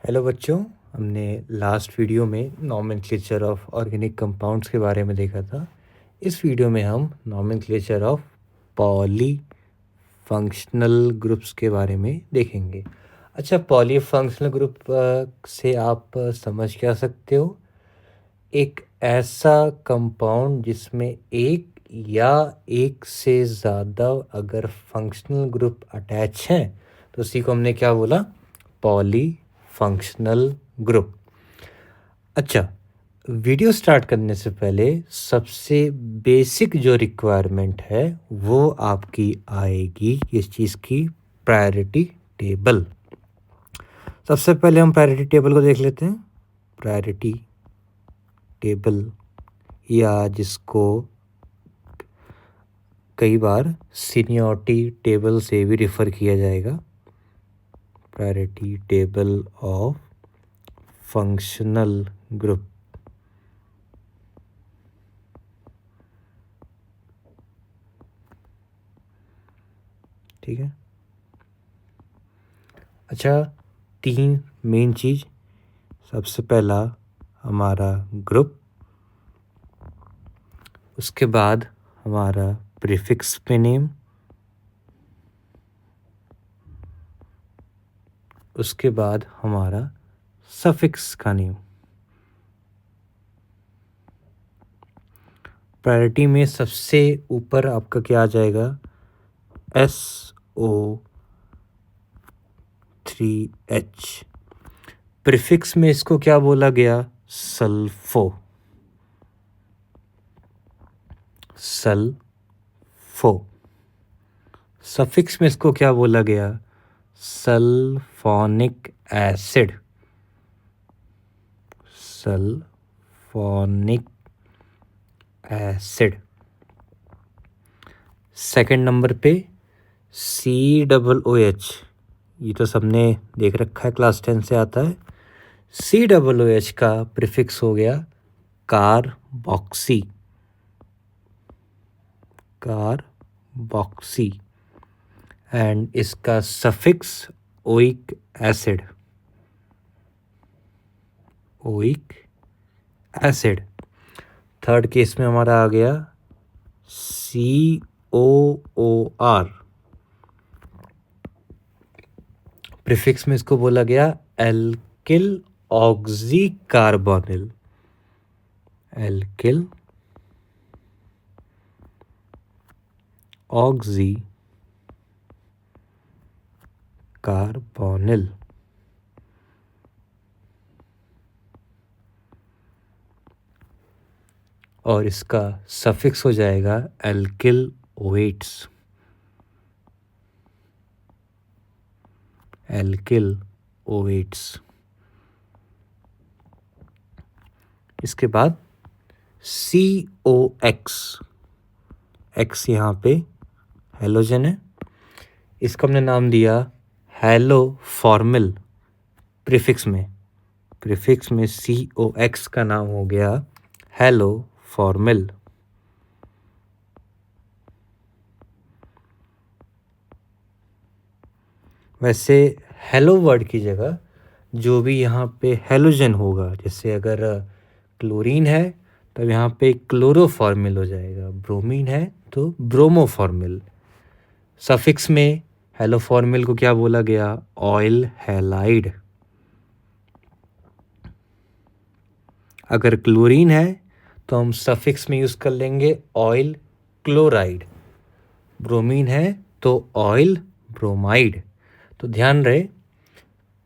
Hello बच्चों, हमने last video में नॉमेनक्लेचर ऑफ ऑर्गेनिक कंपाउंड्स के बारे में देखा था। इस वीडियो में हम nomenclature of poly functional groups के बारे में देखेंगे। अच्छा, पॉली फंक्शनल ग्रुप से आप समझ क्या सकते हो? एक ऐसा कंपाउंड जिसमें एक या एक से ज़्यादा अगर फंक्शनल ग्रुप अटैच हैं तो उसी को हमने क्या बोला? Poly functional group. अच्छा, वीडियो स्टार्ट करने से पहले सबसे बेसिक जो रिक्वायरमेंट है वो आपकी आएगी किस चीज़ की? Priority table. सबसे पहले हम प्रायोरिटी टेबल को देख लेते हैं। प्रायोरिटी टेबल, या जिसको कई बार सीनियरिटी टेबल से भी रिफ़र किया जाएगा। Priority table of functional group. ठीक है। अच्छा, तीन मेन चीज़। सबसे पहला हमारा ग्रुप, उसके बाद हमारा प्रीफिक्स पे नेम, उसके बाद हमारा सफिक्स का नेम। प्रायोरिटी में सबसे ऊपर आपका क्या आ जाएगा? SO3H। प्रीफिक्स में इसको क्या बोला गया? सल्फो। सफिक्स में इसको क्या बोला गया? Sulphonic acid. सेकंड नंबर पे COOH। ये तो सबने देख रखा है, क्लास 10 से आता है। COOH का प्रीफिक्स हो गया कार्बोक्सी। एंड इसका suffix oic acid. Third case में हमारा आ गया COOR। प्रीफिक्स में इसको बोला गया एल्किल ऑक्सी कार्बोनिल। और इसका सफिक्स हो जाएगा एल्किल ओएट्स। इसके बाद COX। X यहाँ पे हेलोजन है, इसका हमने नाम दिया हेलो फॉर्मिल। प्रीफिक्स में COX का नाम हो गया हेलो फॉर्मिल। वैसे हेलो वर्ड की जगह जो भी यहाँ पे हेलोजन होगा, जैसे अगर क्लोरीन है तो यहाँ पे क्लोरोफॉर्मिल हो जाएगा, ब्रोमीन है तो ब्रोमोफॉर्मिल। सफिक्स में हेलो फॉर्मिल को क्या बोला गया? Oil halide. अगर क्लोरीन है तो हम सफिक्स में यूज़ कर लेंगे ऑयल क्लोराइड। ब्रोमीन है तो ऑयल ब्रोमाइड। तो ध्यान रहे,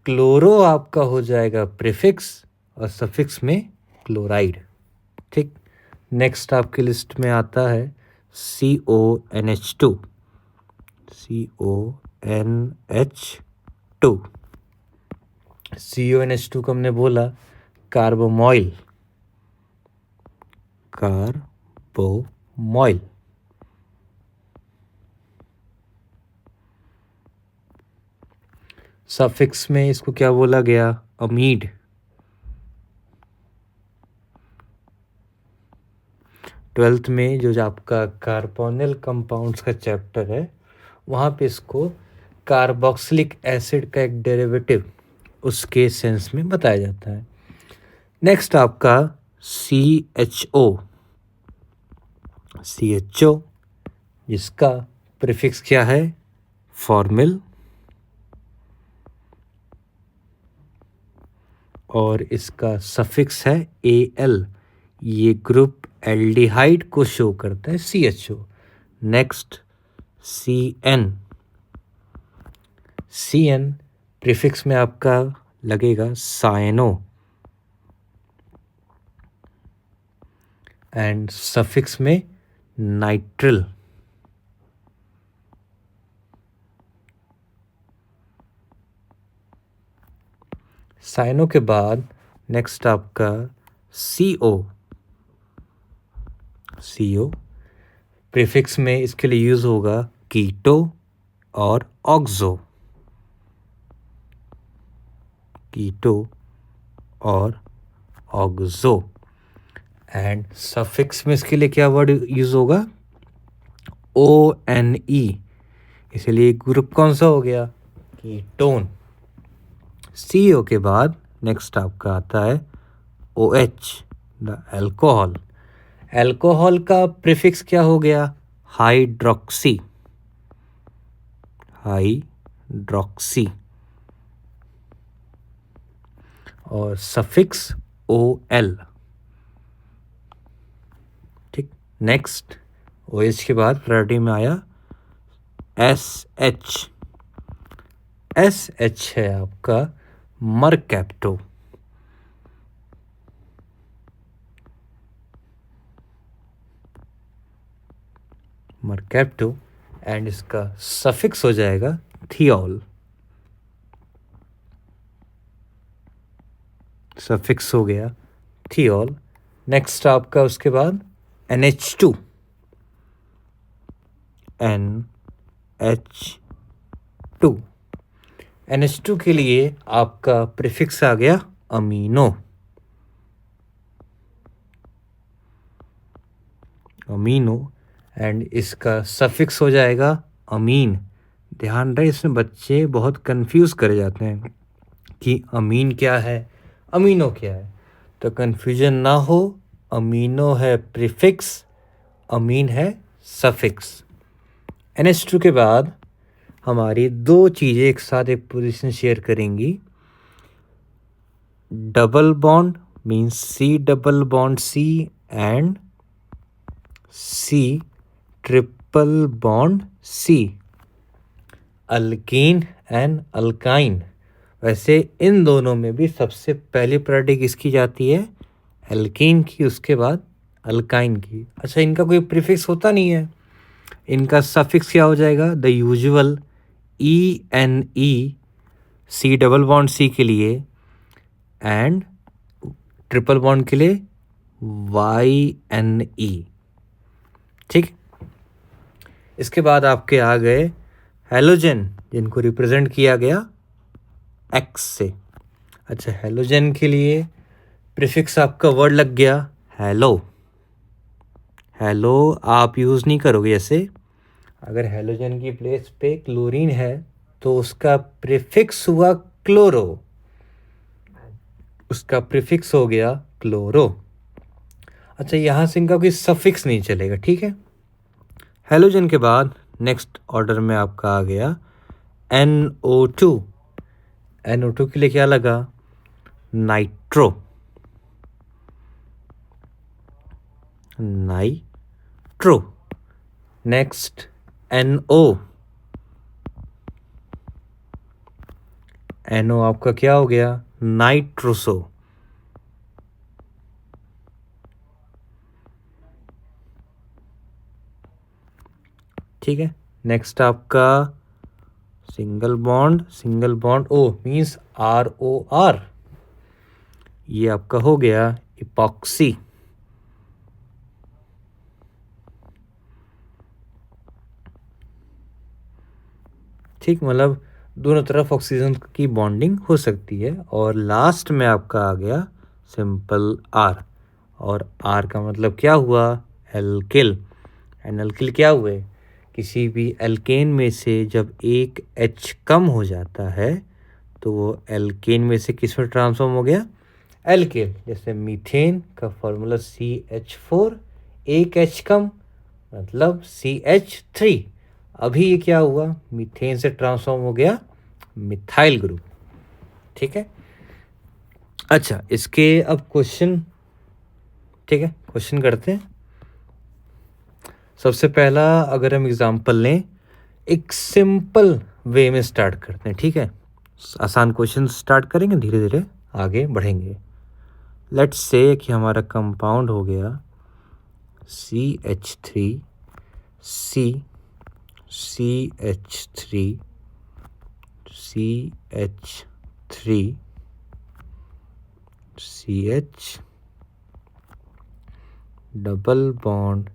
क्लोरो आपका हो जाएगा प्रीफिक्स और सफिक्स में क्लोराइड। ठीक। नेक्स्ट आपकी लिस्ट में आता है CONH2। CONH2 को हमने बोला कार्बोमॉइल। सफिक्स में इसको क्या बोला गया? अमीड। ट्वेल्थ में जो आपका कार्बोनिल कंपाउंड्स का चैप्टर है वहाँ पे इसको कार्बोक्सिलिक एसिड का एक डेरिवेटिव उसके सेंस में बताया जाता है। नेक्स्ट आपका CHO, जिसका प्रीफिक्स क्या है? फॉर्मिल, और इसका सफिक्स है AL। ये ग्रुप एल्डिहाइड को शो करता है, CHO। नेक्स्ट CN प्रीफिक्स में आपका लगेगा साइनो, एंड सफिक्स में नाइट्रिल। साइनो के बाद नेक्स्ट आपका CO प्रीफिक्स में इसके लिए यूज होगा कीटो और ऑक्सो, एंड सफिक्स में इसके लिए क्या वर्ड यूज होगा? ONE। इसलिए ग्रुप कौन सा हो गया? कीटोन। CO के बाद नेक्स्ट आपका आता है OH, द अल्कोहल। अल्कोहल का प्रीफिक्स क्या हो गया? हाइड्रोक्सी, और सफिक्स OL। ठीक। नेक्स्ट OH के बाद प्रायोरिटी में आया SH है आपका मरकैप्टो। एंड इसका सफिक्स हो जाएगा थियोल। सफिक्स हो गया थियोल। नेक्स्ट आपका उसके बाद NH2 के लिए आपका प्रीफिक्स आ गया अमीनो, एंड इसका सफिक्स हो जाएगा अमीन। ध्यान रहे, इसमें बच्चे बहुत कंफ्यूज कर जाते हैं कि अमीन क्या है, अमीनो क्या है। तो कंफ्यूजन ना हो, अमीनो है प्रीफिक्स, अमीन है सफिक्स। NH2 के बाद हमारी दो चीज़ें एक साथ एक पोजीशन शेयर करेंगी। Double bond means C and C alkyne and alkyne. वैसे इन दोनों में भी सबसे पहली प्रायोरिटी किसकी जाती है? एल्कीन की, उसके बाद अल्काइन की। अच्छा, इनका कोई प्रीफिक्स होता नहीं है, इनका सफिक्स क्या हो जाएगा? द यूजुअल ENE, C के लिए, एंड ट्रिपल बॉन्ड के लिए YNE। ठीक। इसके बाद आपके आ गए हैलोजन, जिनको रिप्रेजेंट किया गया X से। अच्छा, हैलोजन के लिए प्रीफिक्स आपका वर्ड लग गया हेलो आप यूज़ नहीं करोगे। ऐसे अगर हैलोजन की प्लेस पे क्लोरीन है तो उसका प्रीफिक्स हुआ क्लोरो, उसका प्रीफिक्स हो गया क्लोरो। अच्छा, यहाँ से इनका कोई सफिक्स नहीं चलेगा। ठीक है। हैलोजन के बाद नेक्स्ट ऑर्डर में आपका आ गया NO2 के लिए क्या लगा? नाइट्रो। नेक्स्ट NO आपका क्या हो गया? नाइट्रोसो। ठीक है। नेक्स्ट आपका single bond O means ROR, ये आपका हो गया इपॉक्सी। ठीक, मतलब दोनों तरफ ऑक्सीजन की बॉन्डिंग हो सकती है। और लास्ट में आपका आ गया सिंपल R, और R का मतलब क्या हुआ? एल्किल। एंड एल्किल क्या हुए? किसी भी एल्केन में से जब एक H कम हो जाता है तो वो एल्केन में से किस में ट्रांसफॉर्म हो गया, एल्केन। जैसे मीथेन का फॉर्मूला CH4, एक H कम मतलब CH3। अभी ये क्या हुआ, मीथेन से ट्रांसफॉर्म हो गया मिथाइल ग्रुप। ठीक है, अच्छा इसके अब क्वेश्चन, ठीक है क्वेश्चन करते हैं। सबसे पहला अगर हम एग्जांपल लें, एक सिंपल वे में स्टार्ट करते हैं। ठीक है, आसान क्वेश्चन स्टार्ट करेंगे, धीरे धीरे आगे बढ़ेंगे। लेट्स से कि हमारा कंपाउंड हो गया CH3, CH3, CH3, CH, double bond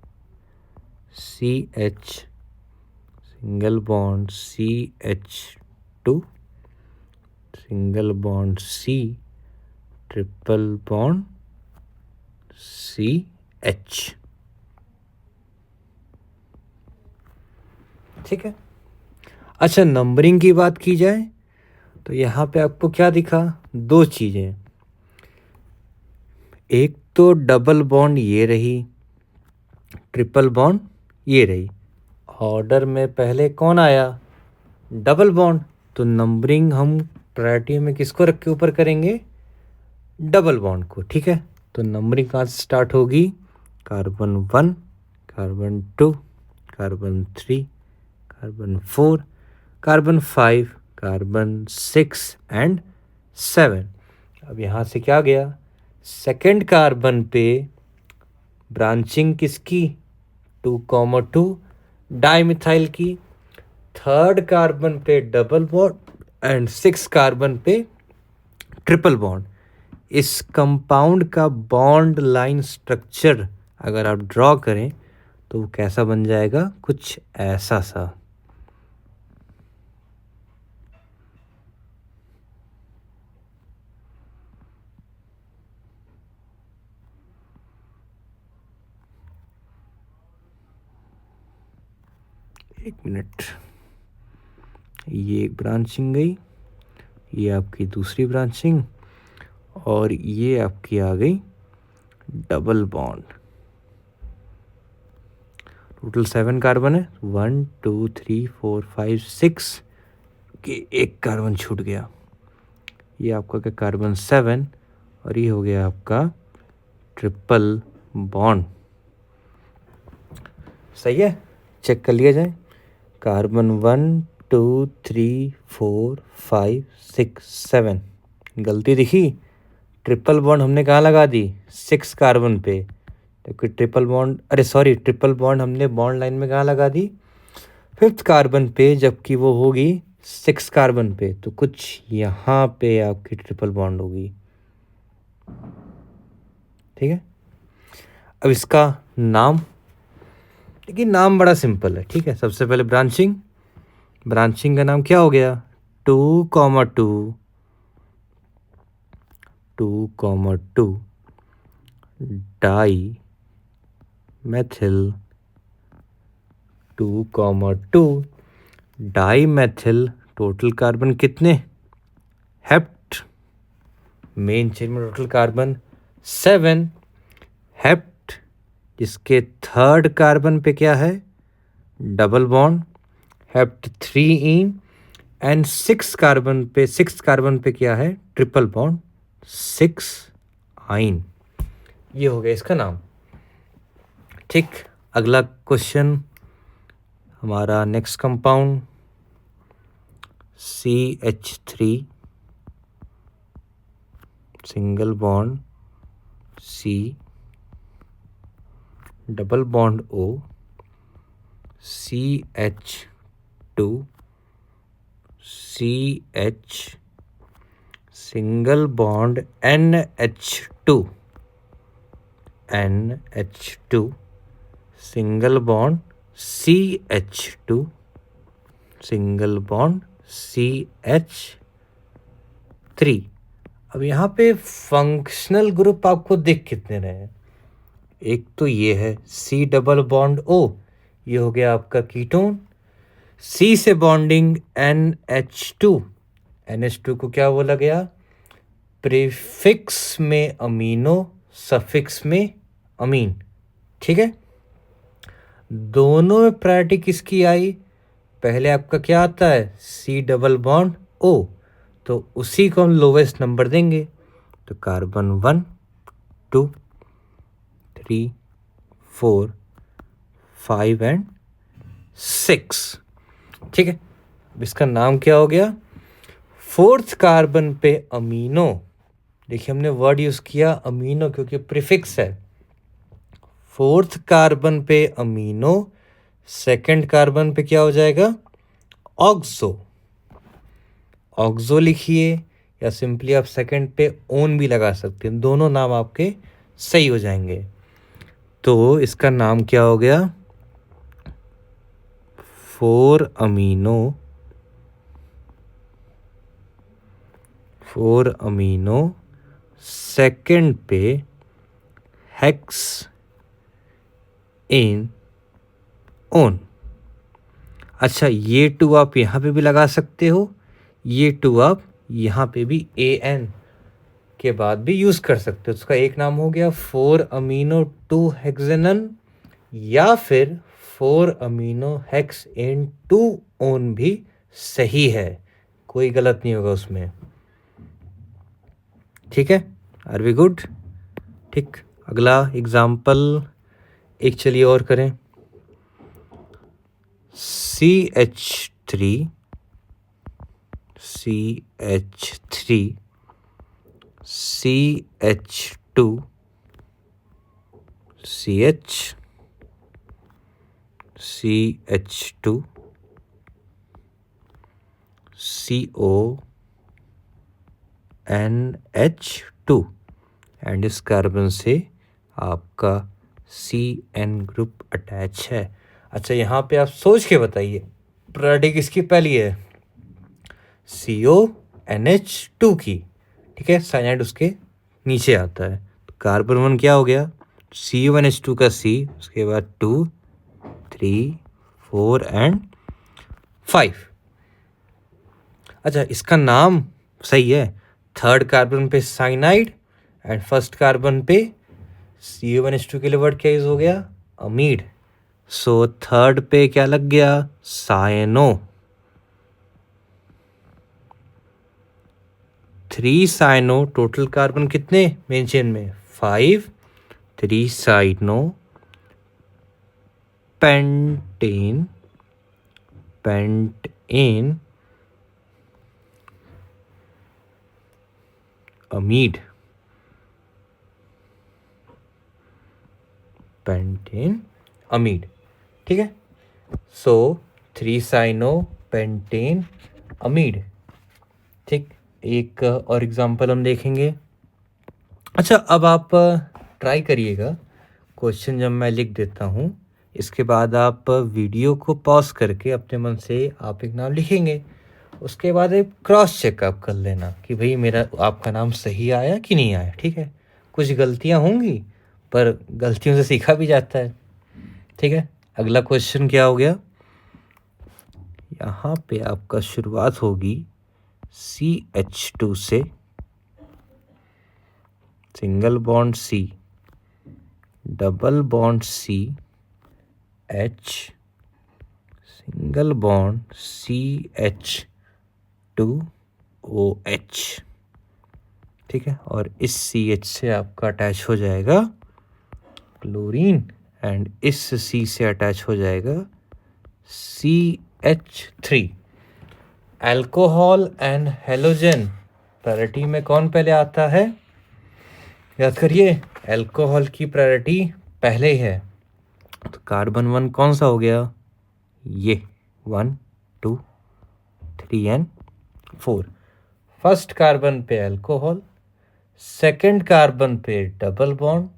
CH, single bond CH2, single bond C, triple bond CH। ठीक है, अच्छा नंबरिंग की बात की जाए तो यहाँ पे आपको क्या दिखा, दो चीज़ें। एक तो डबल बॉन्ड ये रही, ट्रिपल बॉन्ड ये रही। ऑर्डर में पहले कौन आया, डबल बॉन्ड, तो नंबरिंग हम प्रायोरिटी में किसको रख के ऊपर करेंगे, डबल बॉन्ड को। ठीक है, तो नंबरिंग कहाँ से स्टार्ट होगी, carbon 1, carbon 2, carbon 3, carbon 4, carbon 5, carbon 6 and 7। अब यहाँ से क्या गया, सेकेंड कार्बन पे ब्रांचिंग किसकी, 2,2 डाईमिथाइल की। थर्ड कार्बन पे डबल बॉन्ड एंड 6 कार्बन पे ट्रिपल बॉन्ड। इस कंपाउंड का बॉन्ड लाइन स्ट्रक्चर अगर आप ड्रॉ करें तो वो कैसा बन जाएगा, कुछ ऐसा सा। एक मिनट, ये एक ब्रांचिंग गई, ये आपकी दूसरी ब्रांचिंग, और ये आपकी आ गई डबल बॉन्ड। टोटल 7 कार्बन है, 1 2 3 4 5 6 कि एक कार्बन छूट गया। ये आपका क्या, कार्बन 7, और ये हो गया आपका ट्रिपल बॉन्ड। सही है, चेक कर लिया जाए। कार्बन 1 2 3 4 5 6 7, गलती दिखी, ट्रिपल बॉन्ड हमने कहाँ लगा दी, 6 कार्बन पे, जबकि ट्रिपल बॉन्ड, अरे सॉरी, ट्रिपल बॉन्ड हमने बॉन्ड लाइन में कहाँ लगा दी, 5th कार्बन पे, जबकि वो होगी 6 कार्बन पे, तो कुछ यहाँ पे आपकी ट्रिपल बॉन्ड होगी। ठीक है, अब इसका नाम, लेकिन नाम बड़ा सिंपल है। ठीक है, सबसे पहले ब्रांचिंग, ब्रांचिंग का नाम क्या हो गया, 2,2, 2,2 di methyl, 2,2 di methyl. Total carbon कितने, हेप्ट, मेन चेन में टोटल कार्बन 7, हेप्ट, जिसके थर्ड कार्बन पे क्या है, double bond, hept 3 and 6 carbon पे क्या है, ट्रिपल बॉन्ड 6 आइन। ये हो गया इसका नाम। ठीक, अगला क्वेश्चन हमारा next compound CH3, single bond C, double bond O, CH2, CH, single bond NH2, NH2, single bond CH2, single bond CH3। अब यहाँ पे फंक्शनल ग्रुप आपको दिख कितने रहे हैं, एक तो ये है C डबल बॉन्ड O, ये हो गया आपका कीटोन। C से बॉन्डिंग NH2, NH2 को क्या बोला गया? प्रीफिक्स में अमीनो, सफिक्स में अमीन। ठीक है, दोनों में प्रायोरिटी किसकी आई? पहले आपका क्या आता है? C डबल बॉन्ड O, तो उसी को हम लोवेस्ट नंबर देंगे। तो कार्बन 1 2 3 4 5 एंड 6। ठीक है, इसका नाम क्या हो गया? फोर्थ कार्बन पे अमीनो, देखिए हमने वर्ड यूज किया अमीनो क्योंकि प्रीफिक्स है। फोर्थ कार्बन पे अमीनो, सेकंड कार्बन पे क्या हो जाएगा? ऑक्सो। ऑक्सो लिखिए या सिंपली आप सेकंड पे ओन भी लगा सकते हैं, दोनों नाम आपके सही हो जाएंगे। तो इसका नाम क्या हो गया? 4 अमीनो सेकंड पे हेक्स इन ओन। अच्छा, ये 2 आप यहाँ पे भी लगा सकते हो, ये 2 आप यहाँ पे भी AN के बाद भी यूज़ कर सकते हो। उसका एक नाम हो गया 4 अमीनो 2 हेक्सेनन, या फिर 4 अमीनो हेक्स इन 2 ओन भी सही है, कोई गलत नहीं होगा उसमें। ठीक है, आर वी गुड? ठीक, अगला एग्जाम्पल एक चलिए और करें। CH3 CH2 CH2 CONH2 and इस कार्बन से आपका CN ग्रुप अटैच है। अच्छा, यहाँ पे आप सोच के बताइए प्रायोरिटी किसकी पहली है? CONH2 की। ठीक है, साइनाइड उसके नीचे आता है। तो कार्बन 1 क्या हो गया? CONH2 का C, उसके बाद 2 3 4 एंड 5। अच्छा, इसका नाम सही है। थर्ड कार्बन पे साइनाइड एंड फर्स्ट कार्बन पे CONH2 के लिए वर्ड क्या यूज हो गया? अमीड। सो थर्ड पे क्या लग गया? साइनो। 3 साइनो, टोटल कार्बन कितने मेन चेन में? 5। 3 साइनो पेंटेन अमीड, पेंटेन अमीड। ठीक है, सो 3 साइनो पेंटेन अमीड। ठीक, एक और एग्जांपल हम देखेंगे। अच्छा, अब आप ट्राई करिएगा, क्वेश्चन जब मैं लिख देता हूँ इसके बाद आप वीडियो को पॉज करके अपने मन से आप एक नाम लिखेंगे, उसके बाद एक क्रॉस चेकअप कर लेना कि भाई मेरा आपका नाम सही आया कि नहीं आया। ठीक है, कुछ गलतियाँ होंगी पर गलतियों से सीखा भी जाता है। ठीक है, अगला क्वेश्चन क्या हो गया? यहाँ पे आपका शुरुआत होगी CH2 से, single bond C, double bond C H, single bond CH2OH। ठीक है, और इस CH से आपका अटैच हो जाएगा क्लोरीन एंड इस C से अटैच हो जाएगा CH3। Alcohol and halogen priority में कौन पहले आता है? याद करिए, अल्कोहल की प्रायोरिटी पहले ही है। तो कार्बन 1 कौन सा हो गया? ये 1 2 3 एंड 4। फर्स्ट कार्बन पे अल्कोहल, सेकंड कार्बन पे डबल बॉन्ड,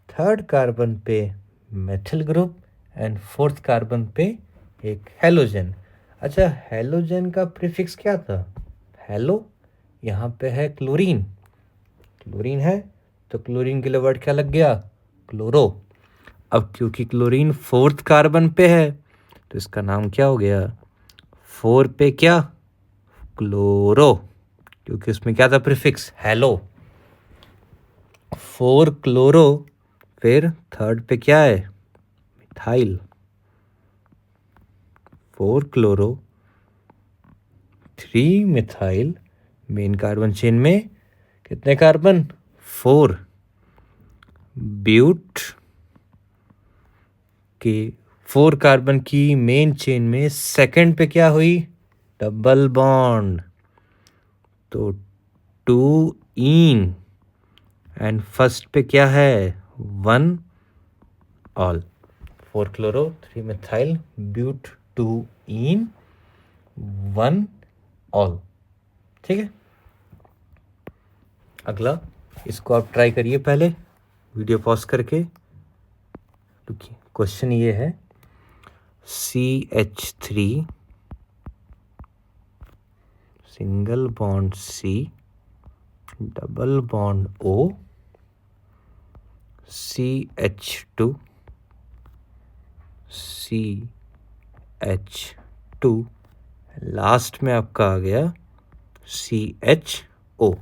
थर्ड कार्बन पे methyl group and fourth carbon पे एक हेलोजन। अच्छा, हेलोजन का प्रीफिक्स क्या था? हेलो, यहाँ पे है क्लोरीन, क्लोरीन है तो क्लोरीन के लिए वर्ड क्या लग गया? क्लोरो। अब क्योंकि क्लोरीन फोर्थ कार्बन पे है तो इसका नाम क्या हो गया? 4 पे क्या? क्लोरो, क्योंकि उसमें क्या था प्रीफिक्स हेलो। 4 क्लोरो, फिर थर्ड पे क्या है methyl. 4 chloro 3 methyl. Main carbon chain में कितने कार्बन 4। ब्यूट के 4 कार्बन की मेन चेन में सेकंड पे क्या हुई डबल बॉन्ड, तो 2 इन, एंड फर्स्ट पे क्या है 1 ol. 4 chloro 3 methyl but 2 ene 1 ol. ठीक है, अगला इसको आप ट्राई करिए, पहले वीडियो पॉज करके। देखिए क्वेश्चन ये है CH3 single bond C double bond O CH2 CH2 last में आपका आ गया CHO।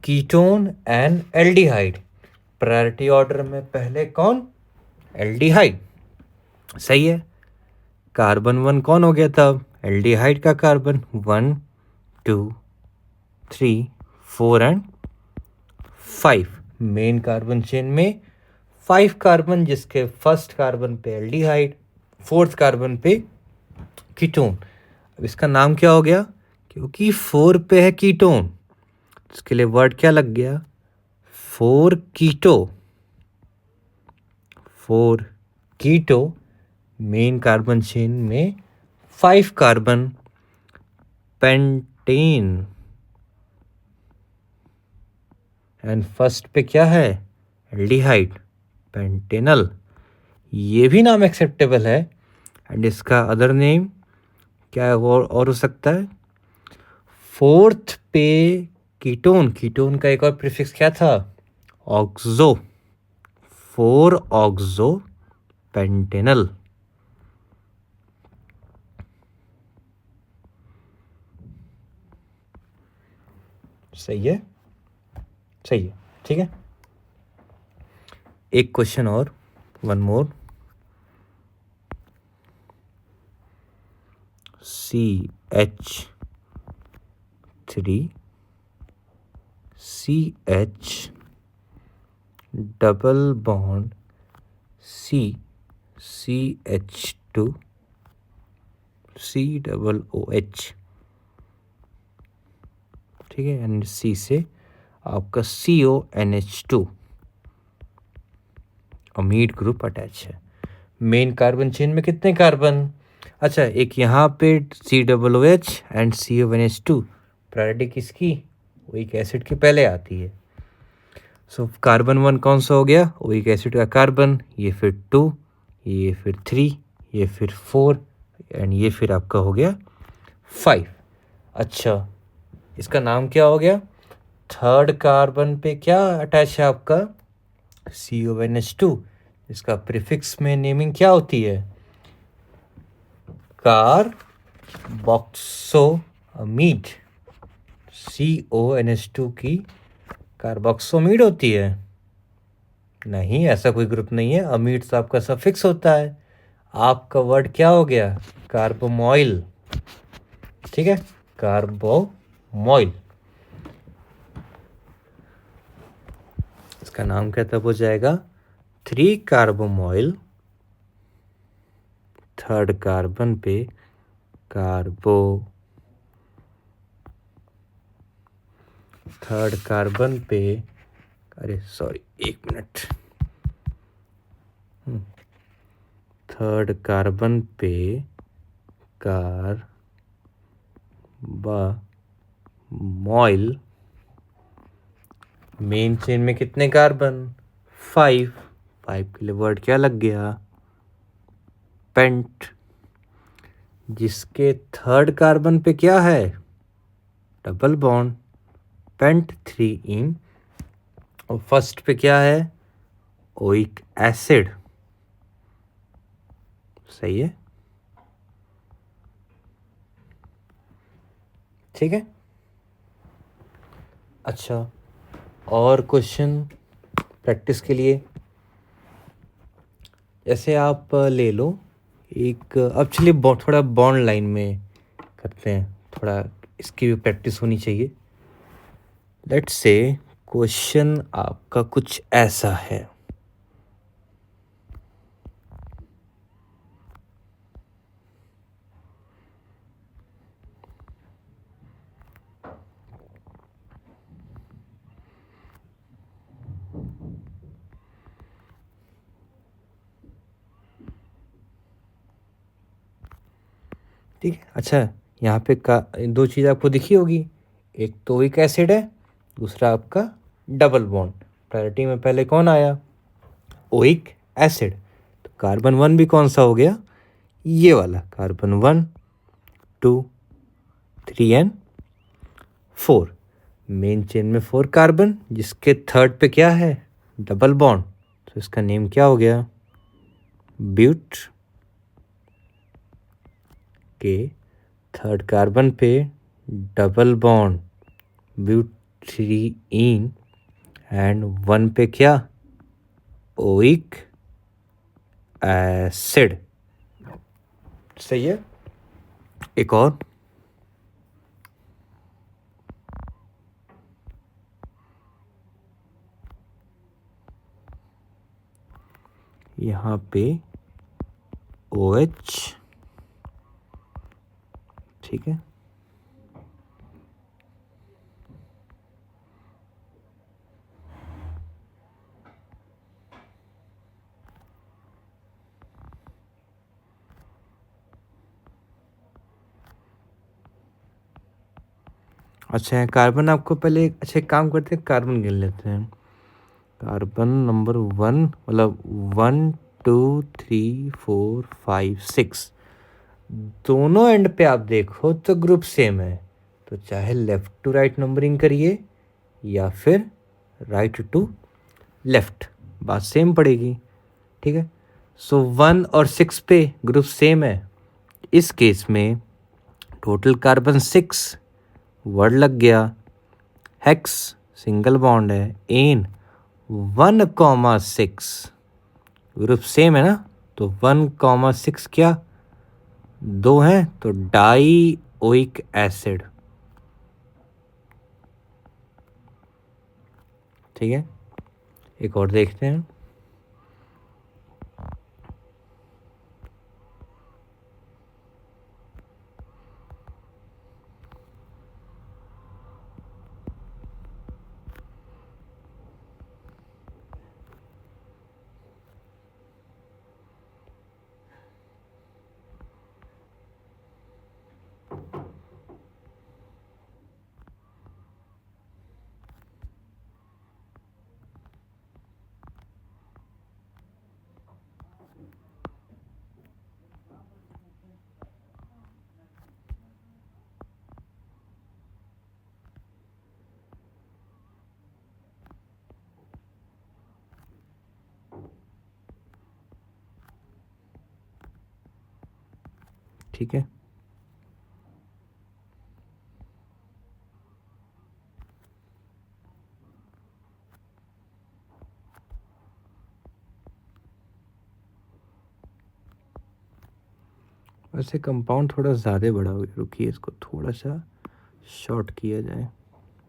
Ketone and aldehyde, priority order में पहले कौन एल्डिहाइड, सही है। कार्बन 1 कौन हो गया तब एल्डिहाइड का carbon 1 2 3 4 and 5। Main carbon chain में 5 कार्बन, जिसके फर्स्ट कार्बन पे एल्डिहाइड, फोर्थ कार्बन पे कीटोन। अब इसका नाम क्या हो गया, क्योंकि 4 पे है कीटोन, इसके लिए वर्ड क्या लग गया 4 कीटो। 4 कीटो, मेन कार्बन चेन में 5 कार्बन पेंटेन, एंड फर्स्ट पे क्या है एल्डिहाइड पेंटेनल। ये भी नाम एक्सेप्टेबल है, एंड इसका अदर नेम क्या है और हो सकता है। फोर्थ पे कीटोन, कीटोन का एक और प्रीफिक्स क्या था ऑक्सो, 4 ऑक्सो पेंटेनल। सही है, सही है, ठीक है। एक क्वेश्चन और, one more. CH3 CH double bond C CH2 COOH, ठीक है, एंड C से आपका CONH2 अमीड ग्रुप अटैच है। मेन कार्बन चेन में कितने कार्बन, अच्छा एक यहाँ पे COOH एंड CONH2, प्रायोरिटी किसकी ओइक एसिड की पहले आती है। सो कार्बन 1 कौन सा हो गया ओइक एसिड का कार्बन, ये फिर 2, ये फिर 3, ये फिर 4, एंड ये फिर आपका हो गया 5। अच्छा इसका नाम क्या हो गया, थर्ड कार्बन पे क्या अटैच है आपका CONH2, इसका प्रीफिक्स में नेमिंग क्या होती है कार्बोक्सोमीड। CONH2 की कार्बोक्सोमीड होती है, नहीं ऐसा कोई ग्रुप नहीं है, अमीड तो आपका सफिक्स होता है। आपका वर्ड क्या हो गया कार्बोमोइल, ठीक है, कार्बोमोइल। इसका नाम क्या तब हो जाएगा 3 कार्बोमोइल, थर्ड कार्बन पे थर्ड कार्बन पे, अरे सॉरी एक मिनट, थर्ड कार्बन पे कार्बोमोइल, मेन चेन में कितने कार्बन 5 के लिए वर्ड क्या लग गया पेंट, जिसके थर्ड कार्बन पे क्या है डबल बॉन्ड पेंट 3 इन, और फर्स्ट पे क्या है ओइक एसिड, सही है। ठीक है। अच्छा, और क्वेश्चन प्रैक्टिस के लिए, जैसे आप ले लो एक, अब चलिए थोड़ा बॉन्ड लाइन में करते हैं, थोड़ा इसकी भी प्रैक्टिस होनी चाहिए। लेट्स से क्वेश्चन आपका कुछ ऐसा है, ठीक है। अच्छा, यहाँ पे दो चीज़ आपको दिखी होगी, एक तो एक एसिड है, दूसरा आपका डबल बॉन्ड। प्रायोरिटी में पहले कौन आया? Oic acid. तो कार्बन 1 भी कौन सा हो गया? ये वाला, कार्बन 1 2 3 एंड 4। मेन चेन में 4 कार्बन, जिसके थर्ड पे क्या है? Double bond. तो इसका नेम क्या हो गया? ब्यूट। के थर्ड कार्बन पे डबल बॉन्ड, ब्यूटीन, एंड 1 पे क्या? Oic acid. सही है। एक और, यहाँ पे OH, ठीक है। अच्छा, कार्बन आपको पहले, अच्छा एक काम करते हैं, कार्बन गिन लेते हैं। कार्बन नंबर 1, मतलब 1 2 3 4 5 6, दोनों एंड पे आप देखो तो ग्रुप सेम है, तो चाहे लेफ्ट टू राइट नंबरिंग करिए या फिर राइट टू लेफ्ट, बात सेम पड़ेगी। ठीक है। सो 1 और 6 पे ग्रुप सेम है, इस केस में टोटल कार्बन 6, वर्ड लग गया। हेक्स सिंगल बॉन्ड है। एन 1,6, ग्रुप सेम है ना, तो 1,6 क्या? 2 हैं, तो डाई ओइक एसिड। ठीक है। एक और देखते हैं। ठीक है। वैसे कंपाउंड थोड़ा ज़्यादा बड़ा हो गया, रुकिए इसको थोड़ा सा शॉर्ट किया जाए,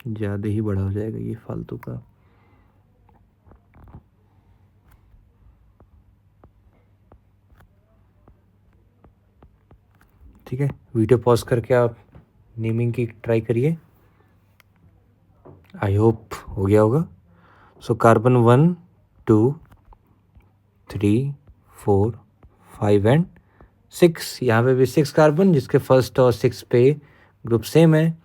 ज़्यादा ही बड़ा हो जाएगा ये फालतू का। ठीक है, वीडियो पॉज करके आप नेमिंग की ट्राई करिए। आई होप हो गया होगा। सो कार्बन 1 2 3 4 5 एंड 6, यहाँ पे भी 6 कार्बन, जिसके फर्स्ट और 6 पे ग्रुप सेम है,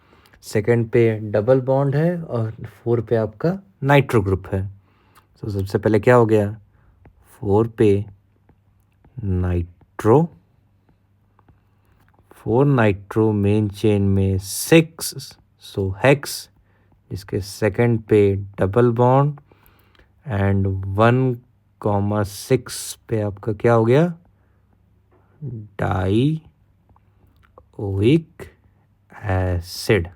सेकंड पे डबल बॉन्ड है, और 4 पे आपका नाइट्रो ग्रुप है। तो सबसे पहले क्या हो गया? 4 पे नाइट्रो, 4 नाइट्रो, मेन चेन में 6, सो हेक्स, जिसके सेकंड पे डबल बॉन्ड, एंड 1,6 पे आपका क्या हो गया? Die oic acid.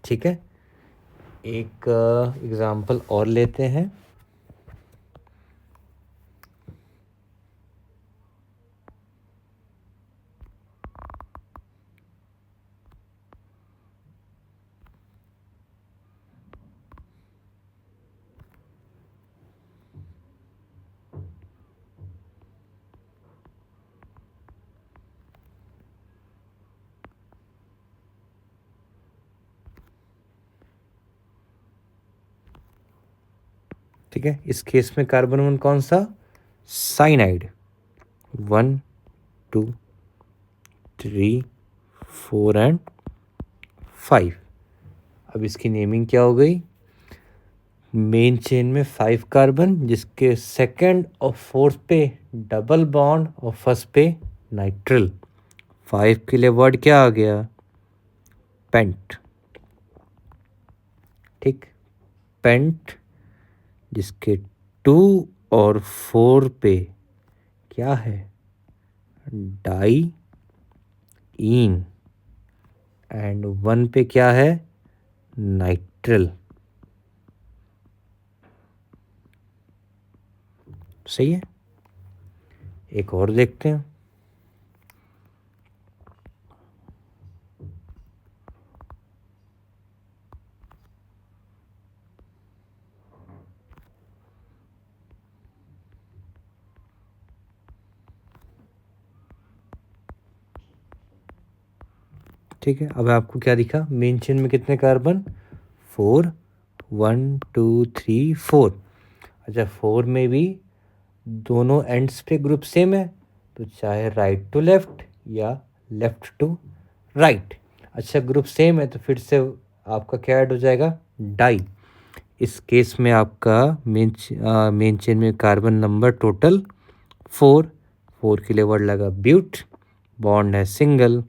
ठीक है, एक एग्जांपल और लेते हैं। ठीक है, इस केस में कार्बन 1 कौन सा? साइनाइड। 1 2 3 4 एंड 5। अब इसकी नेमिंग क्या हो गई? मेन चेन में 5 कार्बन, जिसके सेकंड और फोर्थ पे डबल बॉन्ड और फर्स्ट पे नाइट्रिल। 5 के लिए वर्ड क्या आ गया? पेंट। ठीक, पेंट, जिसके 2 और 4 पे क्या है? डाई इन, एंड 1 पे क्या है? नाइट्रिल। सही है, एक और देखते हैं। ठीक है, अब आपको क्या दिखा? मेन चेन में कितने कार्बन? 4, 1 2 3 4। अच्छा, 4 में भी दोनों एंड्स पे ग्रुप सेम है, तो चाहे राइट टू लेफ्ट या लेफ्ट टू राइट। अच्छा, ग्रुप सेम है तो फिर से आपका क्या ऐड हो जाएगा? डाई। इस केस में आपका मेन चेन में कार्बन नंबर टोटल 4। 4 के लिए वर्ड लगा ब्यूट, बॉन्ड है सिंगल,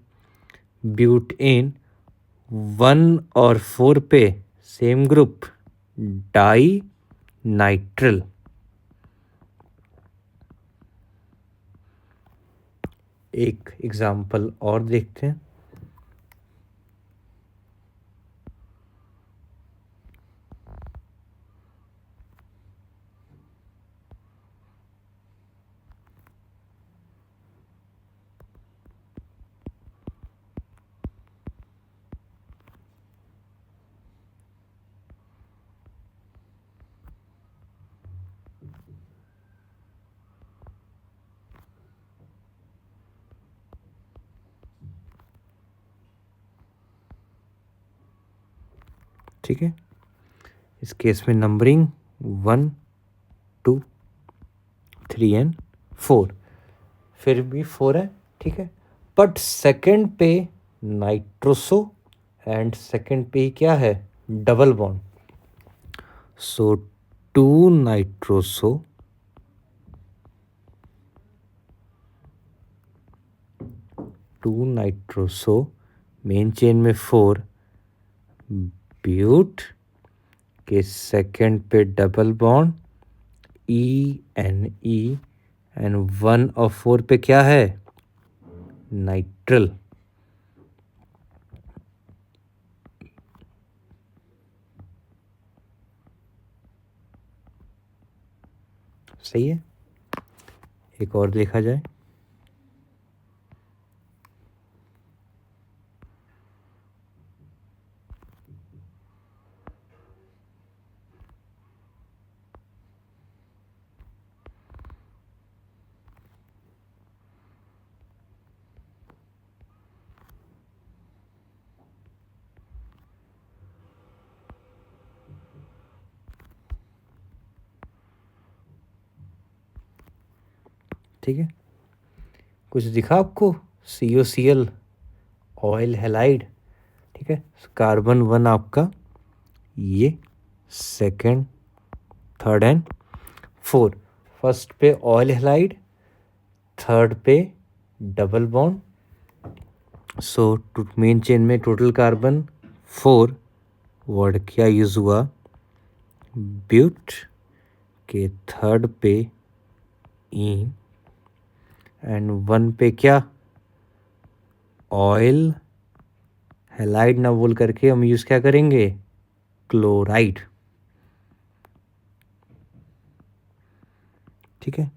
ब्यूट इन। 1 और 4 पे सेम ग्रुप, डाई नाइट्रिल। एक एग्जाम्पल और देखते हैं। ठीक है, इस केस में नंबरिंग 1 2 3 एंड 4, फिर भी 4 है। ठीक है, बट सेकंड पे नाइट्रोसो एंड सेकंड पे क्या है? Double bond. So 2 nitroso, 2 nitroso, main chain में 4, ब्यूट के सेकंड पे डबल बॉन्ड ई एंड 1 और 4 पे क्या है? नाइट्रिल। सही है, एक और देखा जाए। ठीक है, कुछ दिखा आपको? COCl, oil halide. ठीक है, कार्बन 1 आपका ये सेकंड, थर्ड एंड 4। फर्स्ट पे ऑयल हैलाइड, थर्ड पे double bond. So main chain में टोटल कार्बन 4, वर्ड क्या यूज़ हुआ? ब्यूट के थर्ड पे इन एंड 1 पे क्या? ऑयल हैलाइड ना बोल करके हम यूज़ क्या करेंगे, क्लोराइड। ठीक है।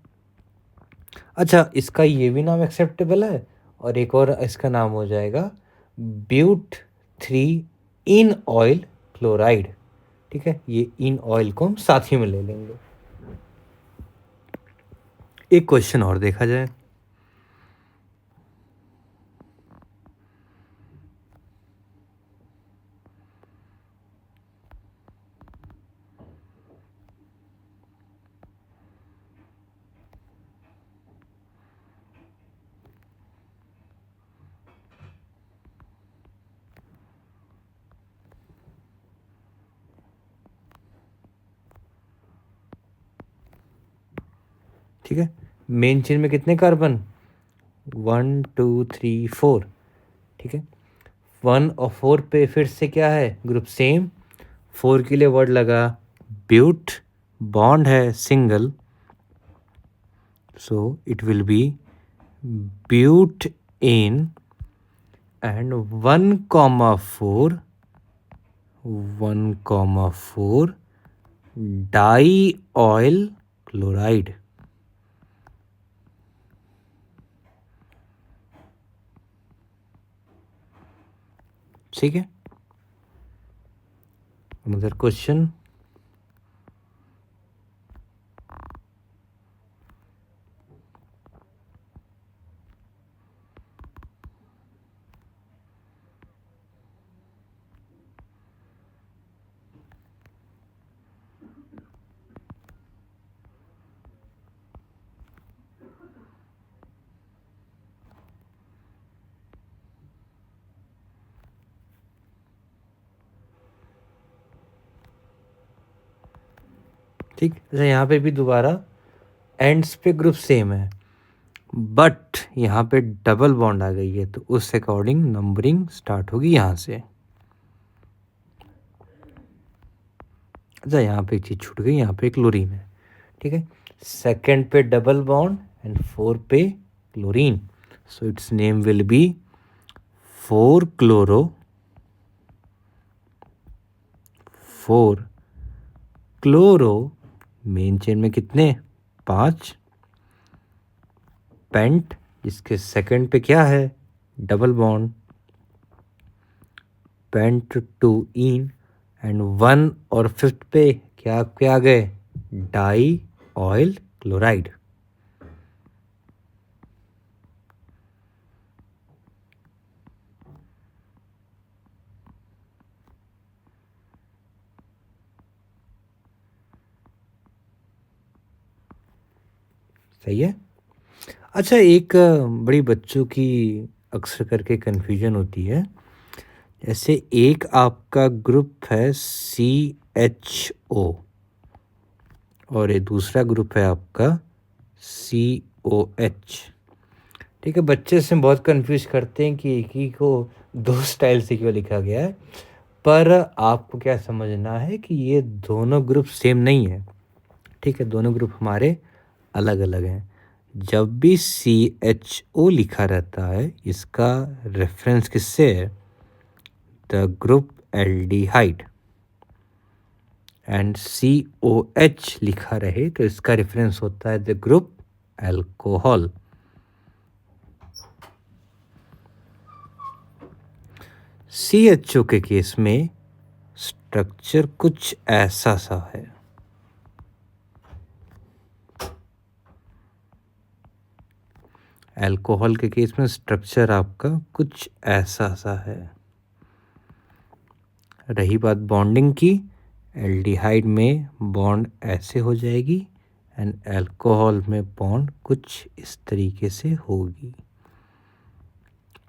अच्छा, इसका ये भी नाम एक्सेप्टेबल है, और एक और इसका नाम हो जाएगा ब्यूट 3 इन ऑयल क्लोराइड। ठीक है, ये इन ऑयल को हम साथ ही में ले लेंगे। एक क्वेश्चन और देखा जाए। ठीक है, मेन चेन में कितने कार्बन, 1 2 3 4। ठीक है, 1 और 4 पे फिर से क्या है, ग्रुप सेम। 4 के लिए वर्ड लगा ब्यूट, बॉन्ड है single, so it will be but ene, and 1,4 di ol chloride. ठीक है, अनदर क्वेश्चन। ठीक, अच्छा यहाँ पे भी दोबारा एंड्स पे ग्रुप सेम है, बट यहाँ पे डबल बॉन्ड आ गई है, तो उस अकॉर्डिंग नंबरिंग स्टार्ट होगी यहाँ से। अच्छा, यहाँ पे एक चीज़ छूट गई, यहाँ पे क्लोरीन है। ठीक है, सेकंड पे डबल बॉन्ड एंड 4 पे chlorine, so it's name will be 4 chloro 4 chloro. Main chain में कितने, 5 पेंट, जिसके सेकंड पे क्या है, double bond, pent 2 ene, and 1 और 5th पे क्या क्या आ गए, डाई ऑयल क्लोराइड। सही है। अच्छा, एक बड़ी बच्चों की अक्सर करके कन्फ्यूजन होती है, जैसे एक आपका ग्रुप है CHO और ये दूसरा ग्रुप है आपका COH। ठीक है, बच्चे इसमें बहुत कंफ्यूज करते हैं कि एक ही को दो स्टाइल से क्यों लिखा गया है, पर आपको क्या समझना है कि ये दोनों ग्रुप सेम नहीं है। ठीक है, दोनों ग्रुप हमारे अलग अलग हैं। जब भी CHO लिखा रहता है, इसका रेफरेंस किससे है, the group aldehyde, and COH लिखा रहे तो इसका रेफरेंस होता है द ग्रुप अल्कोहल। CHO के केस में स्ट्रक्चर कुछ ऐसा सा है, अल्कोहल के केस में स्ट्रक्चर आपका कुछ ऐसा सा है। रही बात बॉन्डिंग की, एल्डिहाइड में बॉन्ड ऐसे हो जाएगी एंड अल्कोहल में बॉन्ड कुछ इस तरीके से होगी।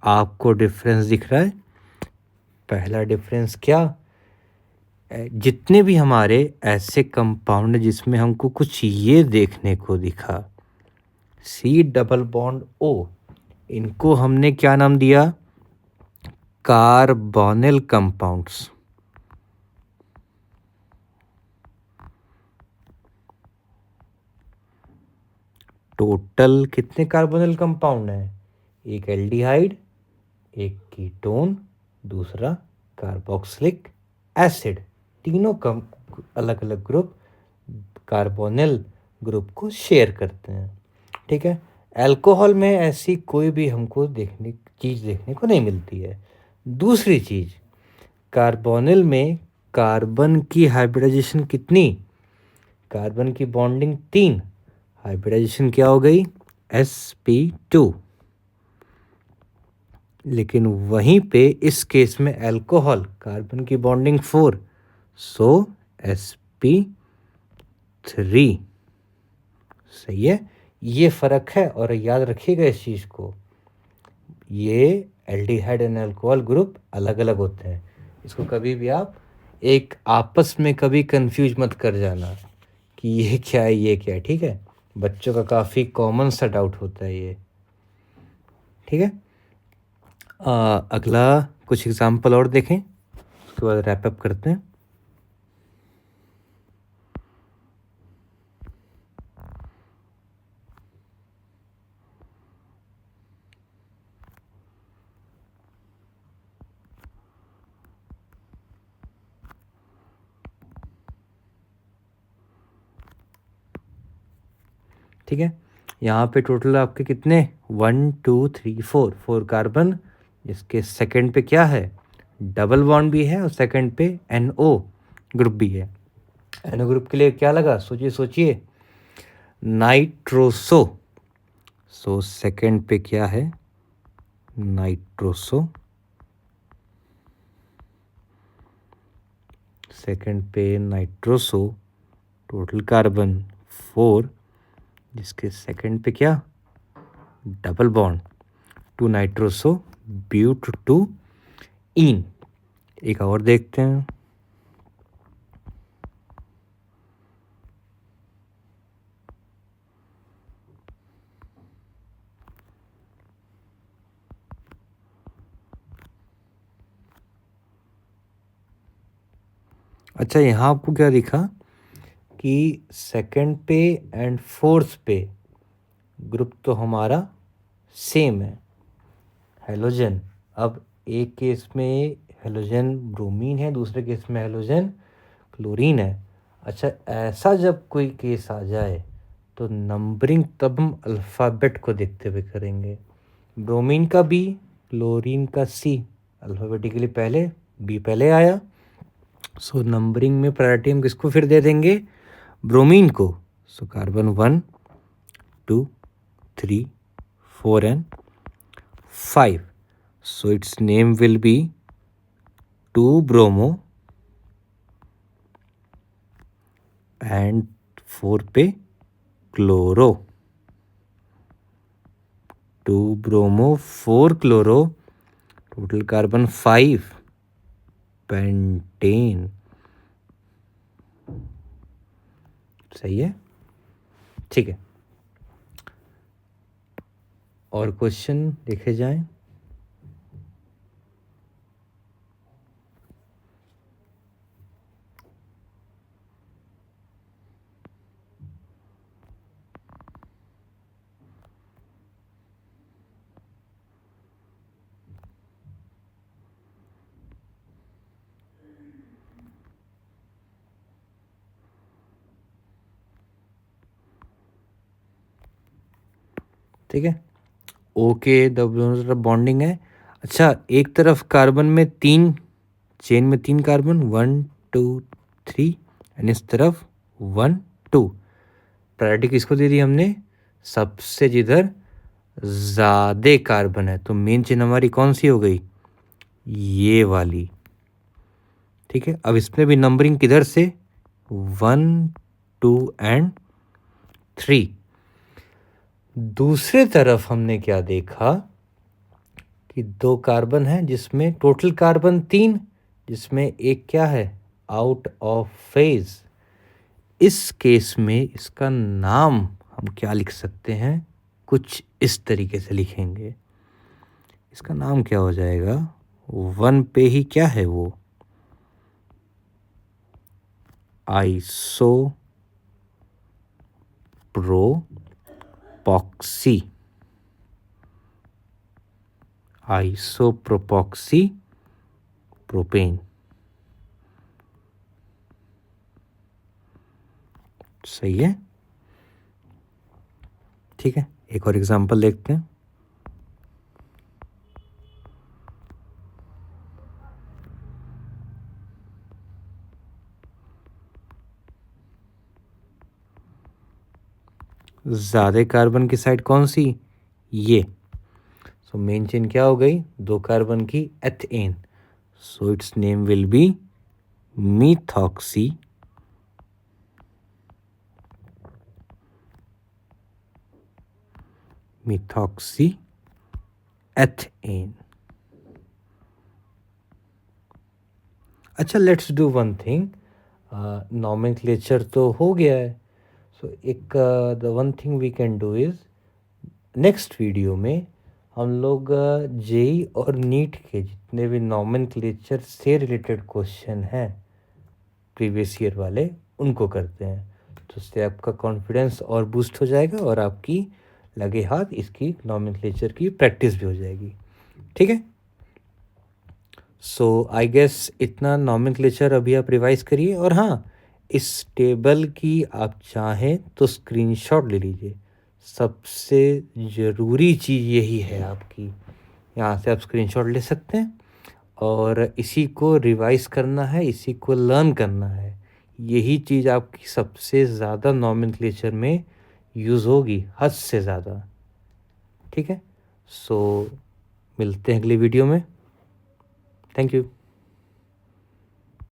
आपको डिफरेंस दिख रहा है। पहला डिफरेंस क्या, जितने भी हमारे ऐसे कंपाउंड जिसमें हमको कुछ ये देखने को दिखा, C डबल बॉन्ड O, इनको हमने क्या नाम दिया, कार्बोनिल कंपाउंड्स। टोटल कितने कार्बोनिल कंपाउंड हैं, एक एल्डिहाइड एक कीटोन, दूसरा कार्बोक्सिलिक एसिड, तीनों कम अलग अलग ग्रुप कार्बोनिल ग्रुप को शेयर करते हैं। ठीक है, अल्कोहल में ऐसी कोई भी हमको चीज़ देखने को नहीं मिलती है। दूसरी चीज़, कार्बोनिल में कार्बन की हाइब्रिडाइजेशन कितनी, कार्बन की बॉन्डिंग 3, हाइब्रिडाइजेशन क्या हो गई, sp2। लेकिन वहीं पे इस केस में अल्कोहल कार्बन की बॉन्डिंग 4, सो sp3। सही है, ये फ़र्क है और याद रखिएगा इस चीज़ को, ये एल्डिहाइड एंड अल्कोहल ग्रुप अलग अलग होते हैं। इसको कभी भी आप एक आपस में कभी कंफ्यूज मत कर जाना कि ये क्या है ये क्या है। ठीक है, बच्चों का काफ़ी कॉमन सा डाउट होता है ये। ठीक है, अगला कुछ एग्जाम्पल और देखें, उसके बाद रैप अप करते हैं। ठीक है, यहाँ पे टोटल आपके कितने 1 2 3 4 कार्बन, जिसके सेकंड पे क्या है, डबल बॉन्ड भी है और सेकंड पे NO ग्रुप भी है। NO ग्रुप के लिए क्या लगा, सोचिए सोचिए, नाइट्रोसो। सो सेकंड पे क्या है, नाइट्रोसो, सेकंड पे नाइट्रोसो, टोटल कार्बन 4, जिसके सेकंड पे क्या, डबल बॉन्ड, 2 नाइट्रोसो ब्यूट 2 इन। एक और देखते हैं, अच्छा यहाँ आपको क्या दिखा कि सेकंड पे एंड फोर्थ पे ग्रुप तो हमारा सेम है, हेलोजन। अब एक केस में हेलोजन ब्रोमीन है, दूसरे केस में हेलोजन क्लोरीन है। अच्छा, ऐसा जब कोई केस आ जाए तो नंबरिंग तब हम अल्फ़ाबेट को देखते हुए करेंगे, ब्रोमीन का B, क्लोरीन का C, अल्फ़ाबेटिकली पहले B पहले आया, सो नंबरिंग में प्रायोरिटी हम किसको फिर दे देंगे, ब्रोमीन को। So carbon 1 2 3 4 and 5, so it's name will B 2 bromo and 4 पे chloro, 2 bromo 4 chloro, total carbon 5 pentane. सही है, ठीक है, और क्वेश्चन देखे जाएं। ठीक है, O के दोनों तरफ बॉन्डिंग है। अच्छा, एक तरफ कार्बन में 3 चेन में 3 कार्बन 1 2 3, एंड इस तरफ 1 2, प्रायोरिटी किसको दे दी हमने, सबसे जिधर ज़्यादा कार्बन है, तो मेन चेन हमारी कौन सी हो गई, ये वाली। ठीक है, अब इसमें भी नंबरिंग किधर से, 1 2 एंड 3। दूसरे तरफ हमने क्या देखा कि 2 कार्बन है जिसमें टोटल कार्बन 3, जिसमें एक क्या है, आउट ऑफ फेज। इस केस में इसका नाम हम क्या लिख सकते हैं, कुछ इस तरीके से लिखेंगे, इसका नाम क्या हो जाएगा, 1 पे ही क्या है वो, आइसो प्रोपॉक्सी, आइसोप्रोपॉक्सी प्रोपेन। सही है, ठीक है। एक और एग्जांपल देखते हैं। ज़्यादा कार्बन की साइड कौन सी? ये। सो मेन चेन क्या हो गई? 2 कार्बन की ethane. So it's name will be methoxy ethane. अच्छा, let's do one thing. Nomenclature तो हो गया है। सो एक the one thing we can do is, next video में हम लोग जेई और नीट के जितने भी नॉमेनक्लेचर से रिलेटेड क्वेश्चन हैं प्रीवियस ईयर वाले, उनको करते हैं। तो उससे आपका कॉन्फिडेंस और बूस्ट हो जाएगा और आपकी लगे हाथ इसकी नॉमेनक्लेचर की प्रैक्टिस भी हो जाएगी, ठीक है। सो आई गेस इतना नॉमेनक्लेचर अभी आप रिवाइज करिए। और हाँ, इस टेबल की आप चाहें तो स्क्रीनशॉट ले लीजिए। सबसे ज़रूरी चीज़ यही है आपकी, यहाँ से आप स्क्रीनशॉट ले सकते हैं और इसी को रिवाइज करना है, इसी को लर्न करना है। यही चीज़ आपकी सबसे ज़्यादा नॉमेनक्लेचर में यूज़ होगी, हद से ज़्यादा, ठीक है। सो मिलते हैं अगली वीडियो में। Thank you.